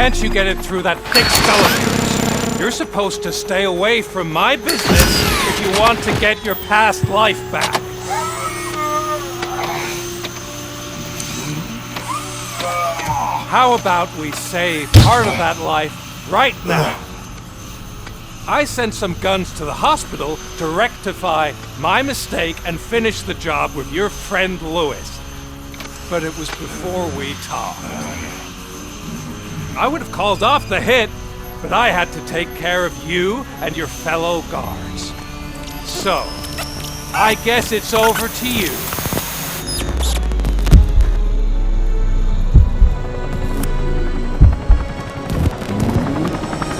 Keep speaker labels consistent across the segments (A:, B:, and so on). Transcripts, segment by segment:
A: can't you get it through that thick skull of yours? You're supposed to stay away from my business if you want to get your past life back. How about we save part of that life right now? I sent some guns to the hospital to rectify my mistake and finish the job with your friend Lewis. But it was before we talked. I would have called off the hit, but I had to take care of you and your fellow guards. So, I guess it's over to you.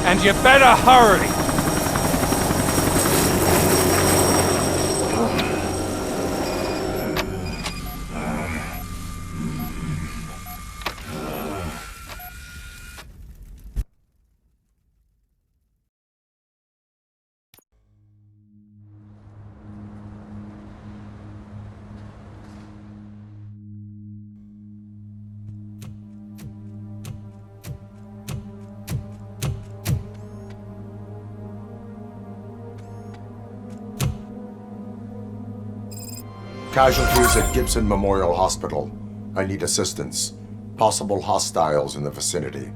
A: And you better hurry!
B: Casualties at Gibson Memorial Hospital. I need assistance. Possible hostiles in the vicinity.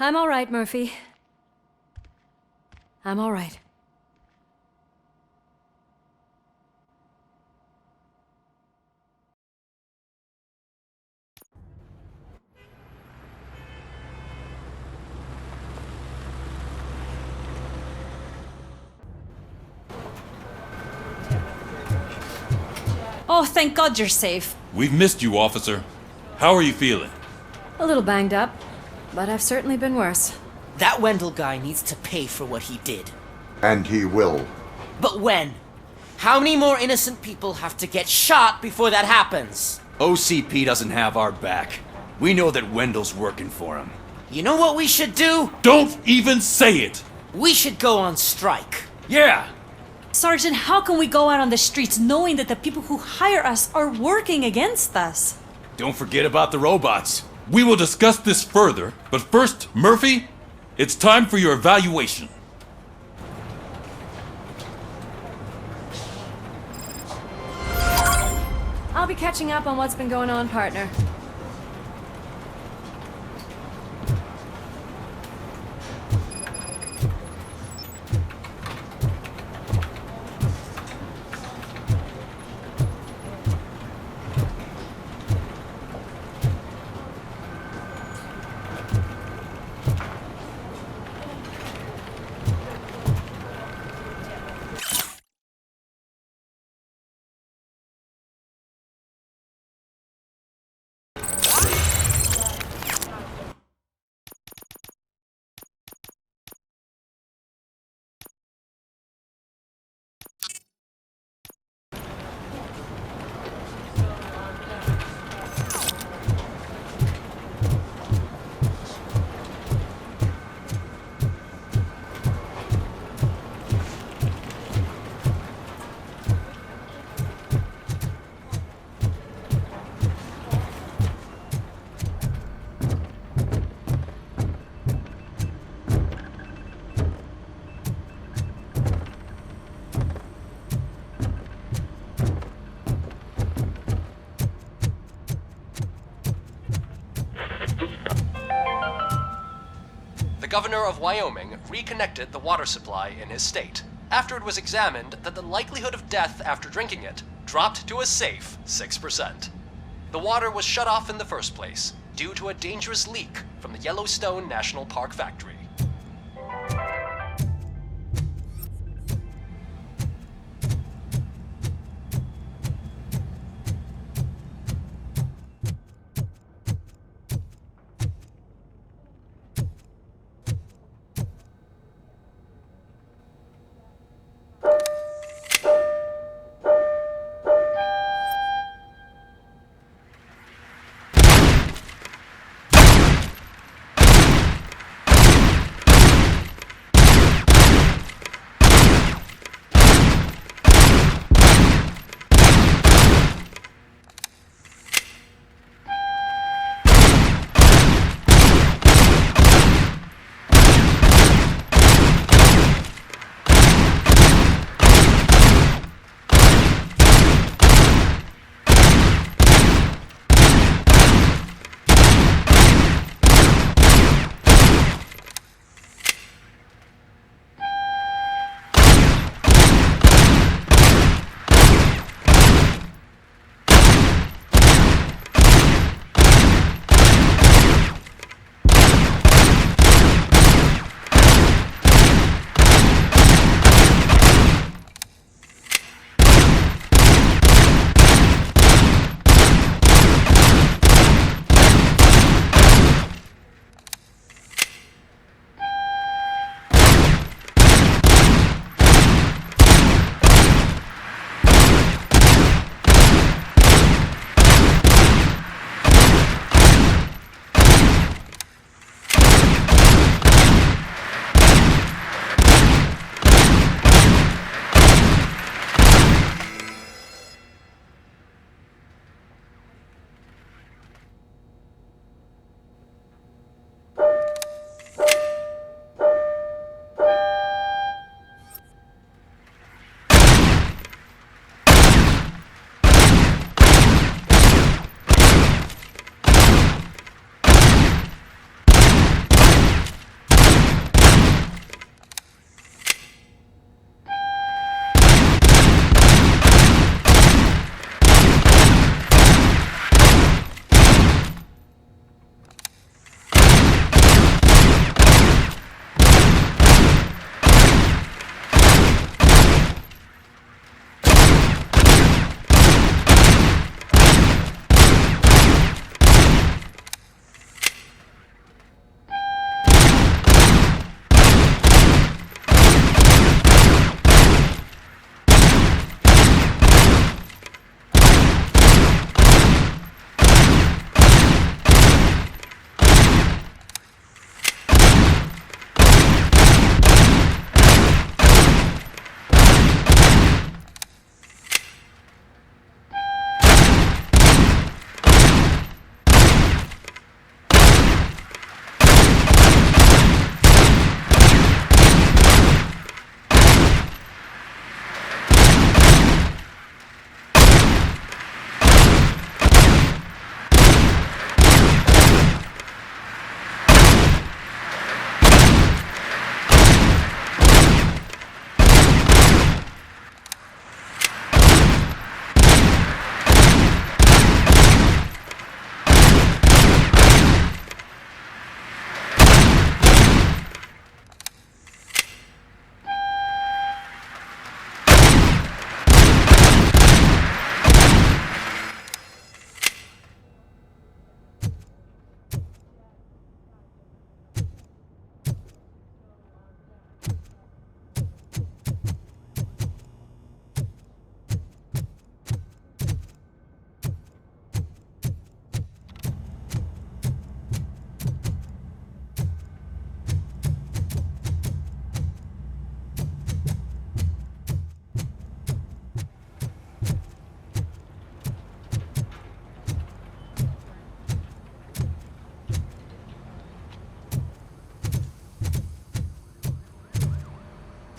C: I'm all right, Murphy. I'm all right. Oh, thank God you're safe.
D: We've missed you, officer. How are you feeling?
C: A little banged up, but I've certainly been worse.
E: That Wendell guy needs to pay for what he did.
B: And he will.
E: But when? How many more innocent people have to get shot before that happens?
F: OCP doesn't have our back. We know that Wendell's working for him.
E: You know what we should do?
D: Don't even say it!
E: We should go on strike.
F: Yeah!
C: Sergeant, how can we go out on the streets knowing that the people who hire us are working against us?
F: Don't forget about the robots.
D: We will discuss this further, but first, Murphy, it's time for your evaluation.
C: I'll be catching up on what's been going on, partner.
G: governor of Wyoming reconnected the water supply in his state, after it was examined that the likelihood of death after drinking it dropped to a safe 6%. The water was shut off in the first place, due to a dangerous leak from the Yellowstone National Park factory.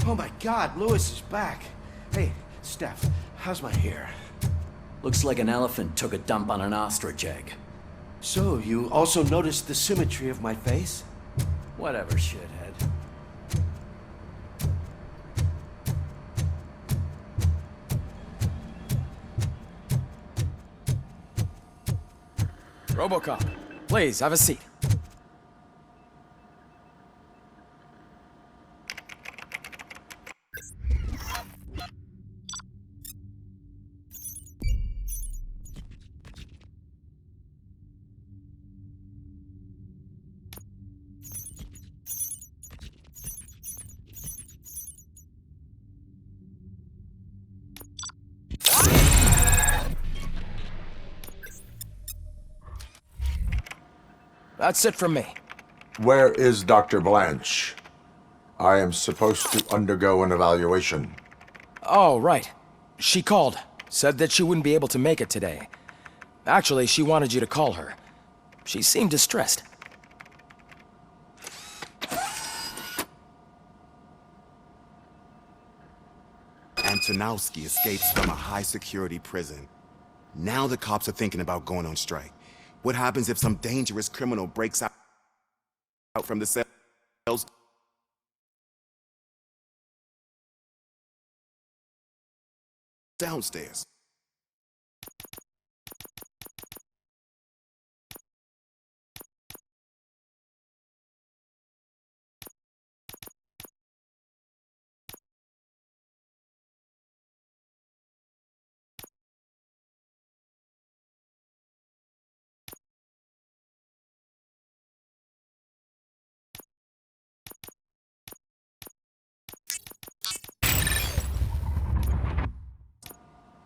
H: Oh my God, Lewis is back. Hey, Steph, how's my hair?
F: Looks like an elephant took a dump on an ostrich egg.
H: So, you also noticed the symmetry of my face?
F: Whatever, shithead.
I: Robocop, please have a seat. That's it from me.
B: Where is Dr. Blanche? I am supposed to undergo an evaluation.
I: Oh, right. She called. Said that she wouldn't be able to make it today. Actually, she wanted you to call her. She seemed distressed.
J: Antonowski escapes from a high-security prison. Now the cops are thinking about going on strike. What happens if some dangerous criminal breaks out from the cells downstairs?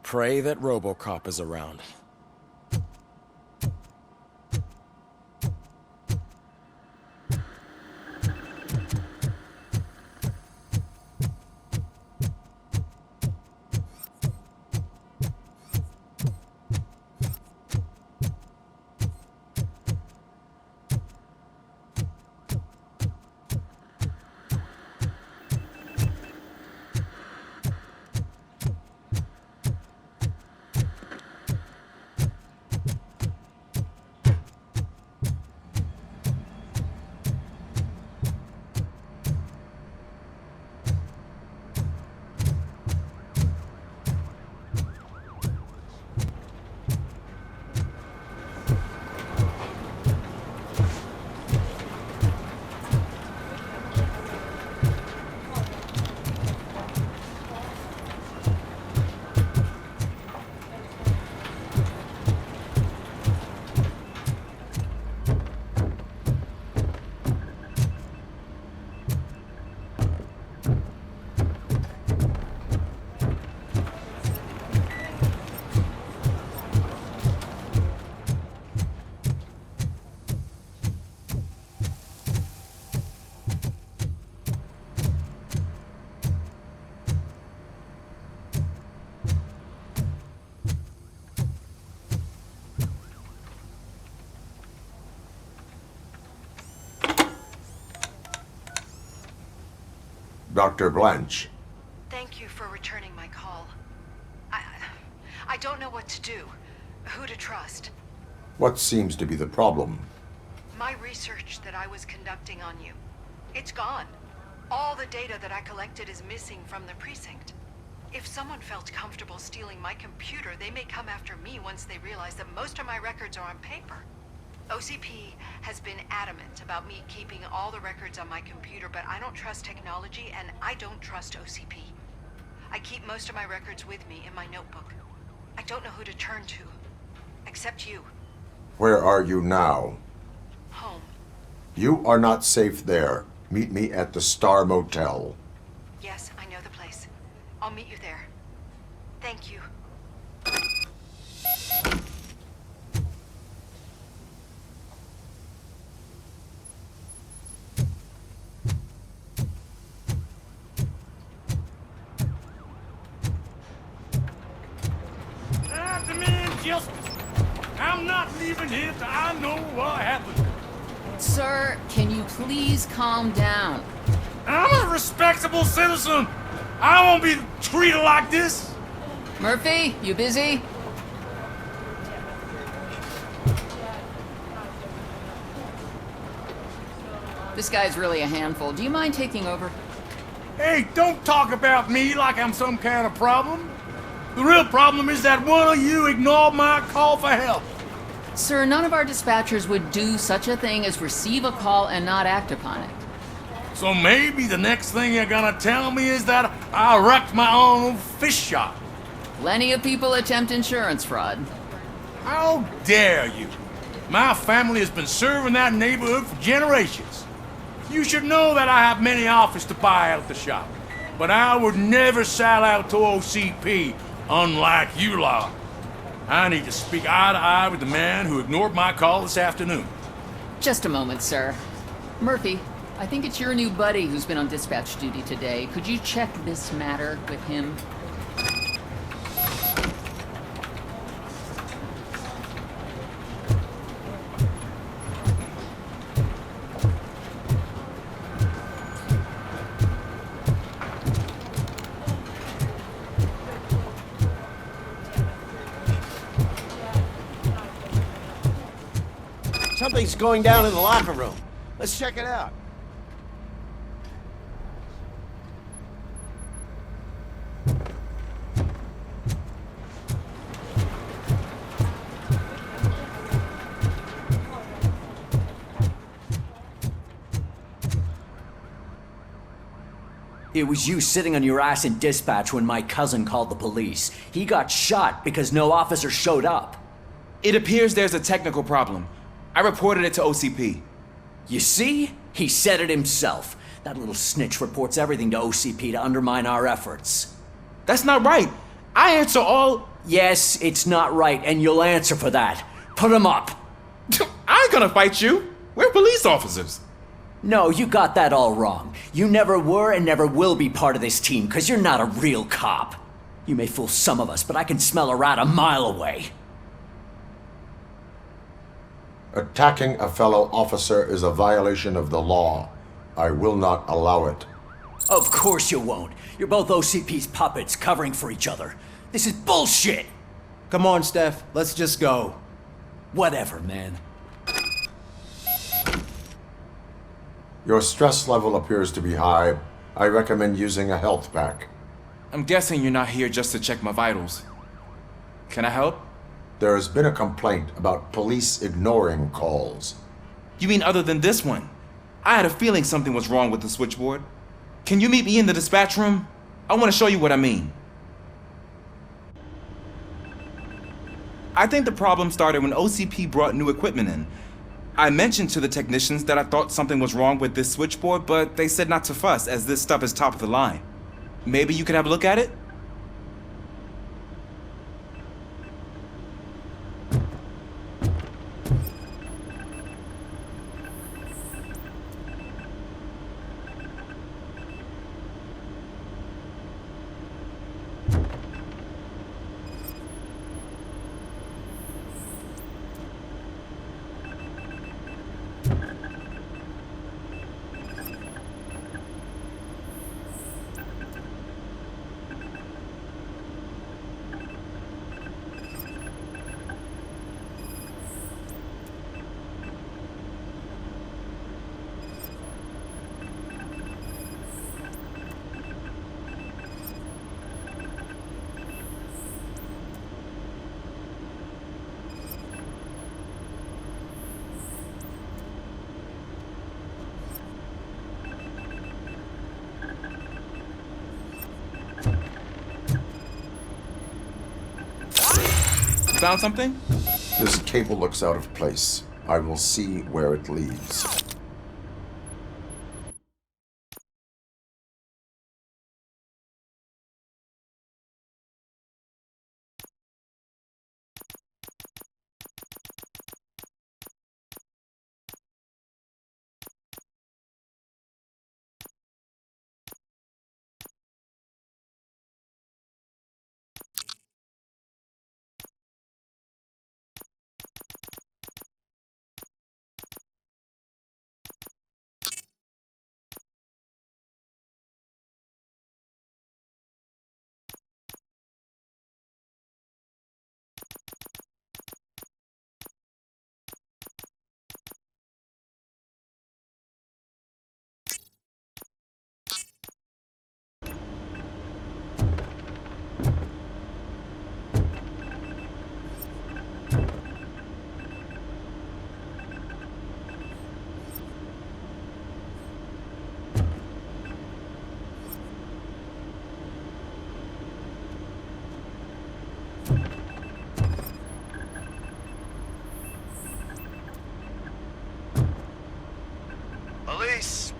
I: Pray that Robocop is around.
B: Dr. Blanche.
K: Thank you for returning my call. I don't know what to do, who to trust.
B: What seems to be the problem?
K: My research that I was conducting on you, it's gone. All the data that I collected is missing from the precinct. If someone felt comfortable stealing my computer, they may come after me once they realize that most of my records are on paper. OCP has been adamant about me keeping all the records on my computer, but I don't trust technology and I don't trust OCP. I keep most of my records with me in my notebook. I don't know who to turn to, except you.
B: Where are you now?
K: Home.
B: You are not safe there. Meet me at the Star Motel.
K: Yes, I know the place. I'll meet you there. Thank you.
L: I demand justice. I'm not leaving here till I know what happened.
M: Sir, can you please calm down?
L: I'm a respectable citizen. I won't be treated like this.
M: Murphy, you busy? This guy's really a handful. Do you mind taking over?
L: Hey, don't talk about me like I'm some kind of problem. The real problem is that one of you ignored my call for help.
M: Sir, none of our dispatchers would do such a thing as receive a call and not act upon it.
L: So maybe the next thing you're gonna tell me is that I wrecked my own fish shop.
M: Plenty of people attempt insurance fraud.
L: How dare you? My family has been serving that neighborhood for generations. You should know that I have many offers to buy out the shop. But I would never sell out to OCP, unlike you lot. I need to speak eye to eye with the man who ignored my call this afternoon.
M: Just a moment, sir. Murphy, I think it's your new buddy who's been on dispatch duty today. Could you check this matter with him?
H: Something's going down in the locker room. Let's check it out.
N: It was you sitting on your ass in dispatch when my cousin called the police. He got shot because no officer showed up.
O: It appears there's a technical problem. I reported it to OCP.
N: You see? He said it himself. That little snitch reports everything to OCP to undermine our efforts.
O: That's not right. I answer all...
N: Yes, it's not right, and you'll answer for that. Put him up.
O: I ain't gonna fight you. We're police officers.
N: No, you got that all wrong. You never were and never will be part of this team, because you're not a real cop. You may fool some of us, but I can smell a rat a mile away.
B: Attacking a fellow officer is a violation of the law. I will not allow it.
N: Of course you won't. You're both OCP's puppets covering for each other. This is bullshit!
H: Come on, Steph. Let's just go.
N: Whatever, man.
B: Your stress level appears to be high. I recommend using a health pack.
O: I'm guessing you're not here just to check my vitals. Can I help?
B: There has been a complaint about police ignoring calls.
O: You mean other than this one? I had a feeling something was wrong with the switchboard. Can you meet me in the dispatch room? I want to show you what I mean. I think the problem started when OCP brought new equipment in. I mentioned to the technicians that I thought something was wrong with this switchboard, but they said not to fuss, as this stuff is top of the line. Maybe you could have a look at it? Found something?
B: This cable looks out of place. I will see where it leads.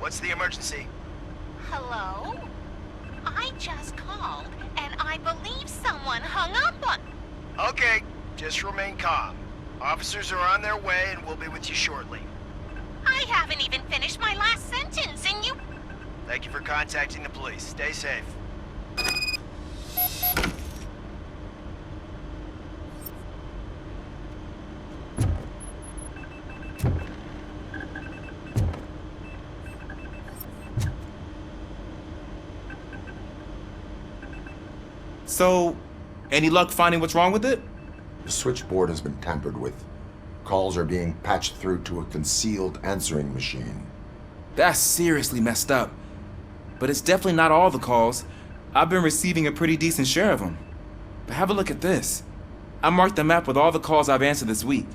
P: What's the emergency?
Q: Hello? I just called, and I believe someone hung up on...
P: Okay, just remain calm. Officers are on their way, and we'll be with you shortly.
Q: I haven't even finished my last sentence, and you...
P: Thank you for contacting the police. Stay safe.
O: So, any luck finding what's wrong with it?
B: The switchboard has been tampered with. Calls are being patched through to a concealed answering machine.
O: That's seriously messed up. But it's definitely not all the calls. I've been receiving a pretty decent share of them. But have a look at this. I marked the map with all the calls I've answered this week.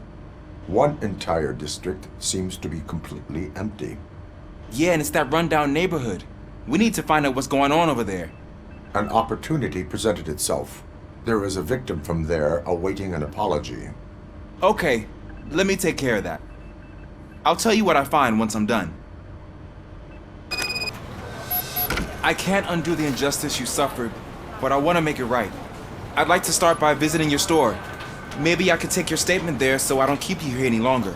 B: One entire district seems to be completely empty.
O: Yeah, and it's that rundown neighborhood. We need to find out what's going on over there.
B: An opportunity presented itself. There is a victim from there awaiting an apology.
O: Okay, let me take care of that. I'll tell you what I find once I'm done. I can't undo the injustice you suffered, but I want to make it right. I'd like to start by visiting your store. Maybe I could take your statement there so I don't keep you here any longer.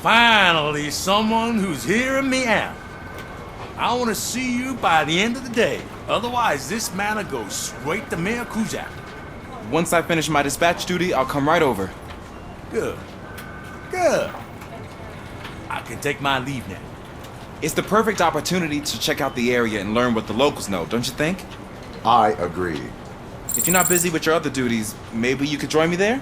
L: Finally, someone who's hearing me out. I want to see you by the end of the day. Otherwise, this matter goes straight to Mayor Kuzak.
O: Once I finish my dispatch duty, I'll come right over.
L: Good. Good. I can take my leave now.
O: It's the perfect opportunity to check out the area and learn what the locals know, don't you think?
B: I agree.
O: If you're not busy with your other duties, maybe you could join me there?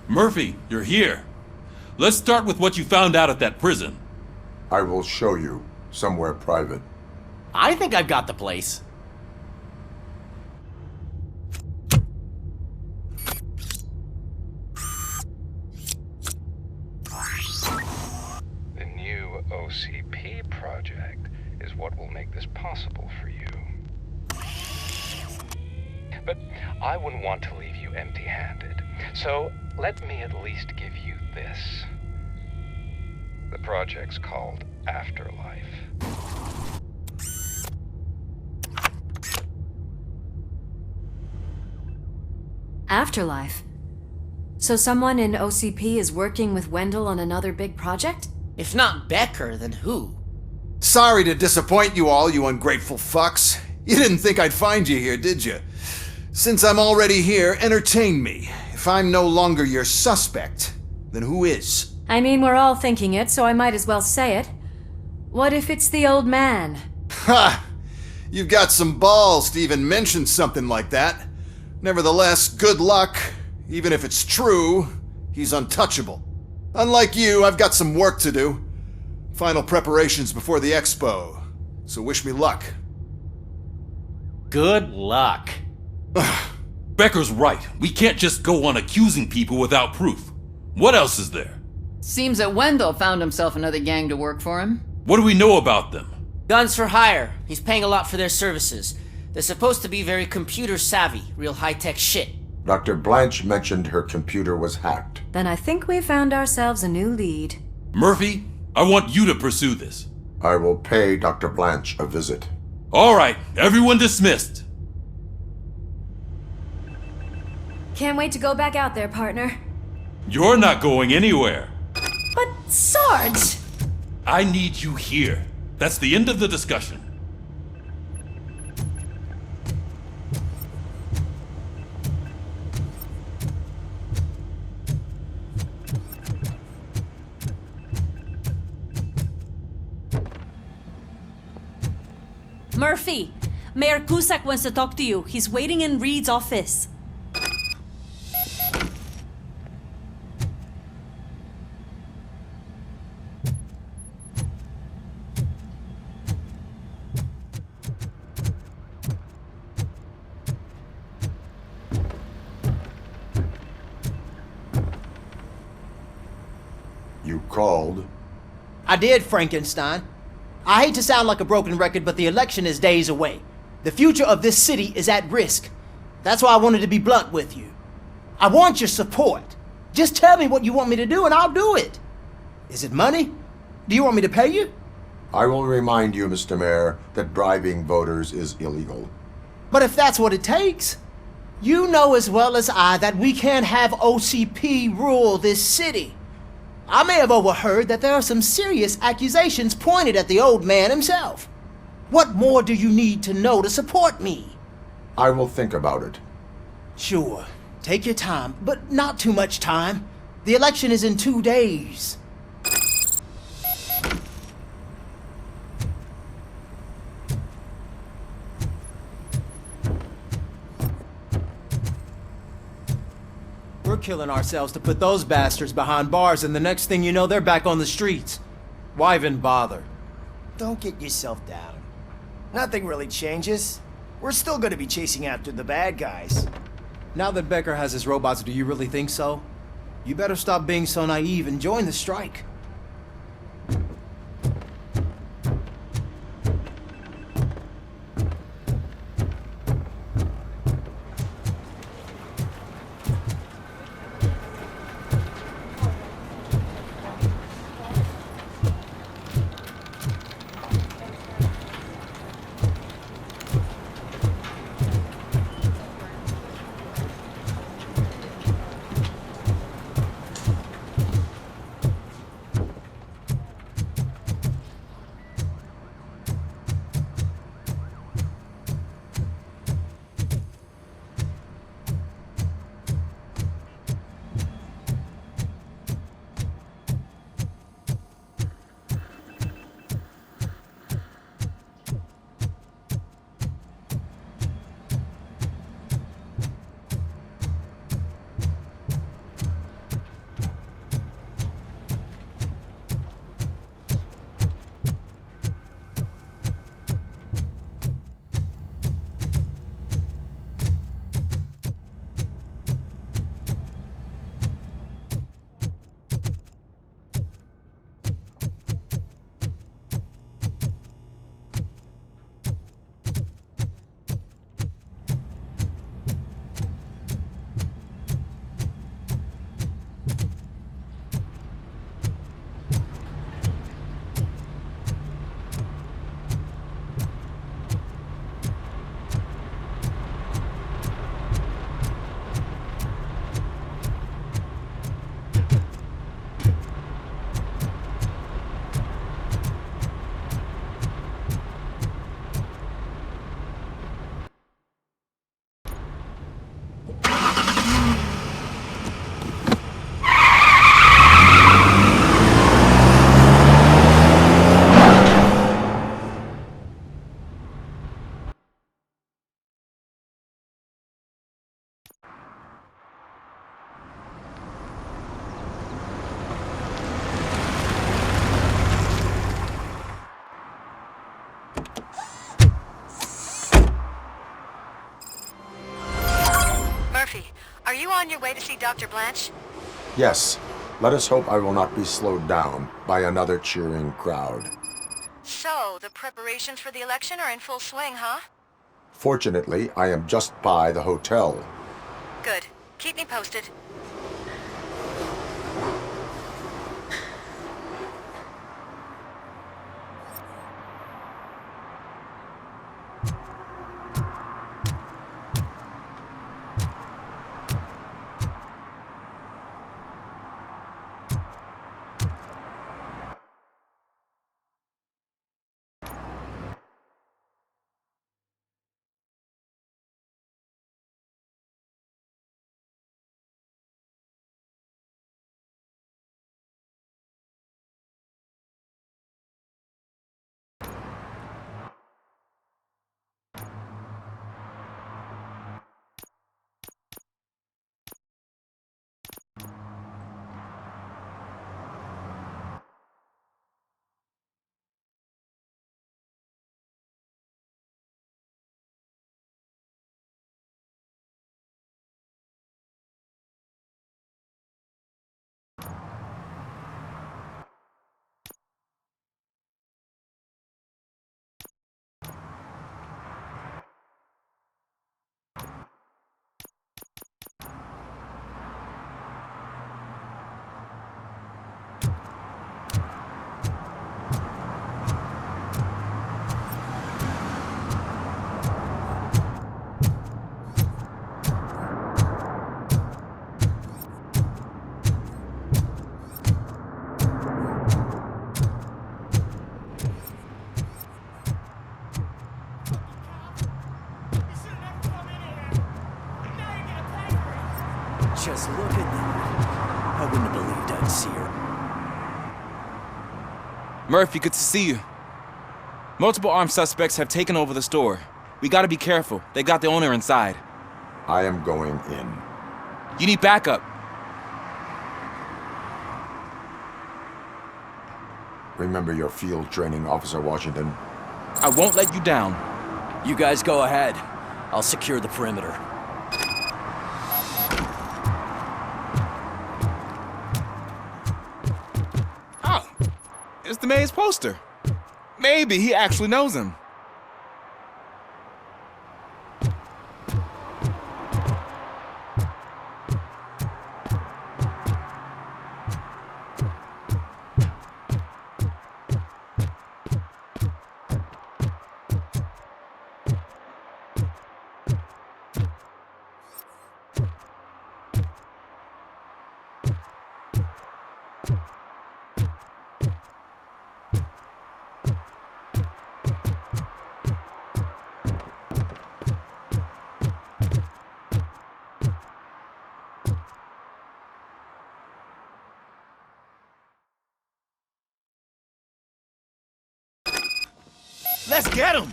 D: Murphy, you're here. Let's start with what you found out at that prison.
B: I will show you somewhere private.
E: I think I've got the place.
R: The new OCP project is what will make this possible for you. But I wouldn't want to leave you empty-handed, so let me at least give you this. The project's called Afterlife.
C: Afterlife? So someone in OCP is working with Wendell on another big project?
E: If not Becker, then who?
H: Sorry to disappoint you all, you ungrateful fucks. You didn't think I'd find you here, did you? Since I'm already here, entertain me. If I'm no longer your suspect, then who is?
C: I mean, we're all thinking it, so I might as well say it. What if it's the old man?
H: Ha! You've got some balls to even mention something like that. Nevertheless, good luck. Even if it's true, he's untouchable. Unlike you, I've got some work to do. Final preparations before the expo, so wish me luck.
E: Good luck.
D: Becker's right. We can't just go on accusing people without proof. What else is there?
M: Seems that Wendell found himself another gang to work for him.
D: What do we know about them?
E: Guns for hire. He's paying a lot for their services. They're supposed to be very computer savvy, real high-tech shit.
B: Dr. Blanche mentioned her computer was hacked.
C: Then I think we found ourselves a new lead.
D: Murphy, I want you to pursue this.
B: I will pay Dr. Blanche a visit.
D: All right, everyone dismissed.
C: Can't wait to go back out there, partner.
D: You're not going anywhere.
C: But Sarge!
D: I need you here. That's the end of the discussion.
S: Murphy, Mayor Cusack wants to talk to you. He's waiting in Reed's office.
B: You called?
T: I did, Frankenstein. I hate to sound like a broken record, but the election is days away. The future of this city is at risk. That's why I wanted to be blunt with you. I want your support. Just tell me what you want me to do and I'll do it. Is it money? Do you want me to pay you?
B: I will remind you, Mr. Mayor, that bribing voters is illegal.
T: But if that's what it takes, you know as well as I that we can't have OCP rule this city. I may have overheard that there are some serious accusations pointed at the old man himself. What more do you need to know to support me?
B: I will think about it.
T: Sure. Take your time, but not too much time. The election is in 2 days. We're killing ourselves to put those bastards behind bars, and the next thing you know, they're back on the streets. Why even bother?
P: Don't get yourself down. Nothing really changes. We're still gonna be chasing after the bad guys.
T: Now that Becker has his robots, do you really think so? You better stop being so naive and join the strike.
K: on your way to see Dr. Blanche?
B: Yes. Let us hope I will not be slowed down by another cheering crowd.
K: So, the preparations for the election are in full swing, huh?
B: Fortunately, I am just by the hotel.
K: Good. Keep me posted.
N: Just look at that. I wouldn't have believed I'd see her.
O: Murphy, good to see you. Multiple armed suspects have taken over the store. We gotta be careful. They got the owner inside.
B: I am going in.
O: You need backup.
B: Remember your field training, Officer Washington.
O: I won't let you down.
N: You guys go ahead. I'll secure the perimeter.
O: Oh, it's the mayor's poster. Maybe he actually knows him.
L: Let's get him!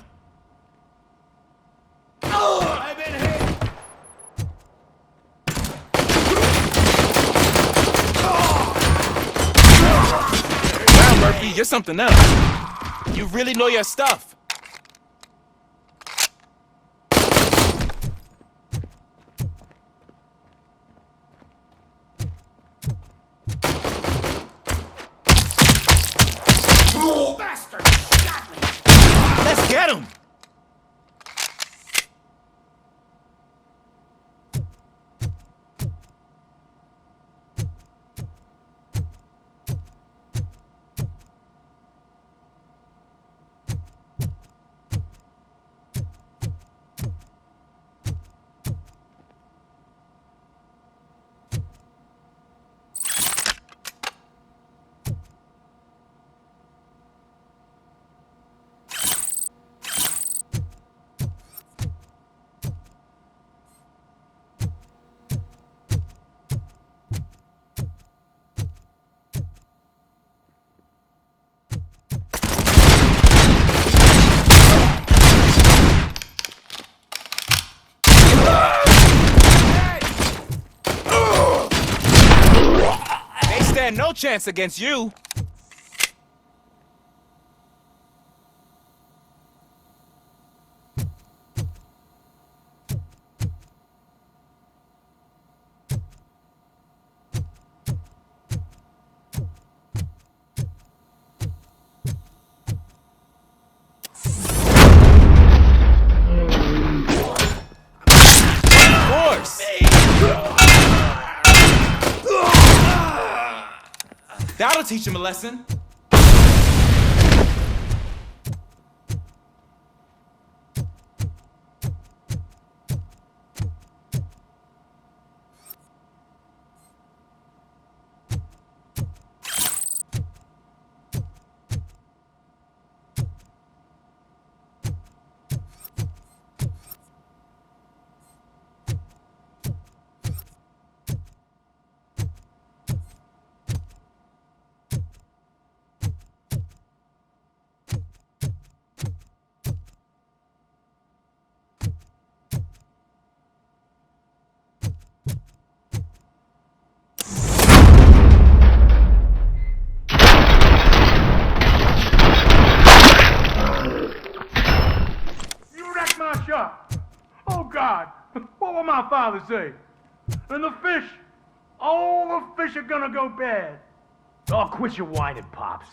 L: Oh, I've been hit!
O: Wow, Murphy, you're something else. You really know your stuff.
L: Oh, bastard! Got me! Let's get him!
O: No chance against you. That'll teach him a lesson.
L: Oh, God, what will my father say? And the fish, all the fish are gonna go bad.
U: Oh, quit your whining, Pops.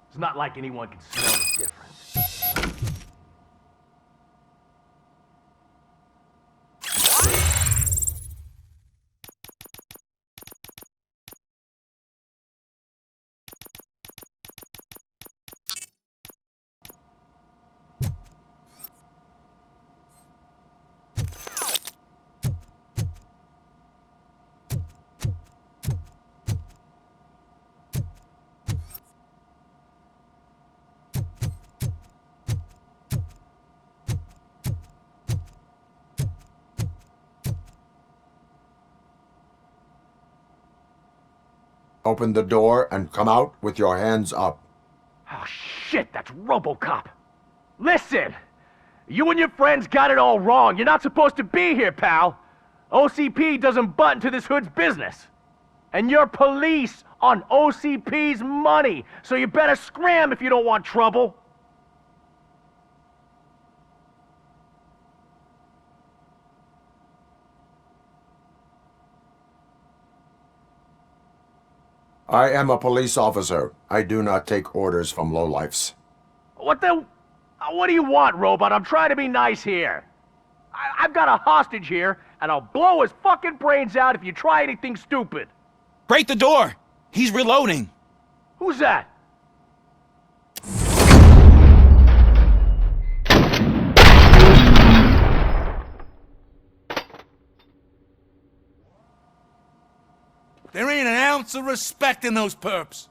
U: It's not like anyone can smell the difference.
B: Open the door and come out with your hands up.
U: Oh, shit, that's Robocop. Listen, you and your friends got it all wrong. You're not supposed to be here, pal. OCP doesn't butt into this hood's business. And you're police on OCP's money, so you better scram if you don't want trouble.
B: I am a police officer. I do not take orders from lowlifes.
U: What do you want, Robot? I'm trying to be nice here. I've got a hostage here, and I'll blow his fucking brains out if you try anything stupid.
O: Break the door! He's reloading!
U: Who's that?
L: There ain't an ounce of respect in those perps.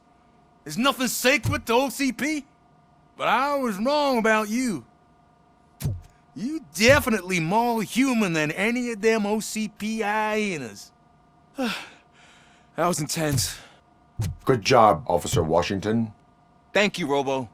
L: There's nothing sacred to OCP. But I was wrong about you. You definitely more human than any of them OCP hyenas.
O: That was intense.
B: Good job, Officer Washington.
O: Thank you, Robo.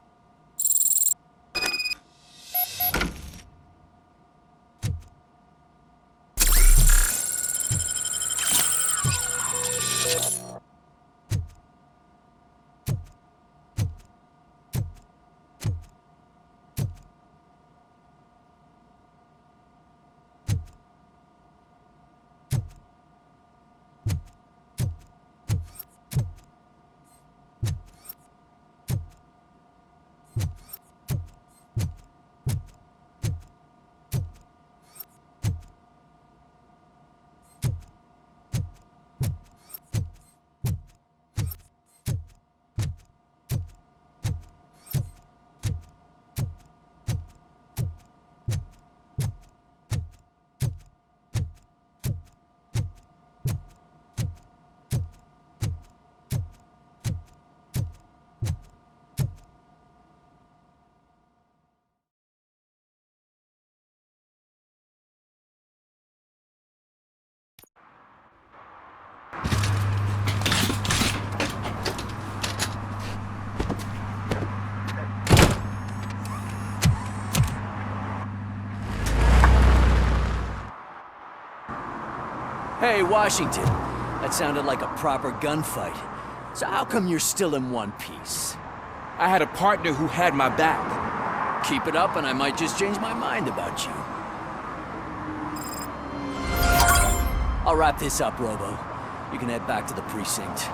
N: Hey, Washington. That sounded like a proper gunfight. So how come you're still in one piece?
O: I had a partner who had my back.
N: Keep it up and I might just change my mind about you. I'll wrap this up, Robo. You can head back to the precinct.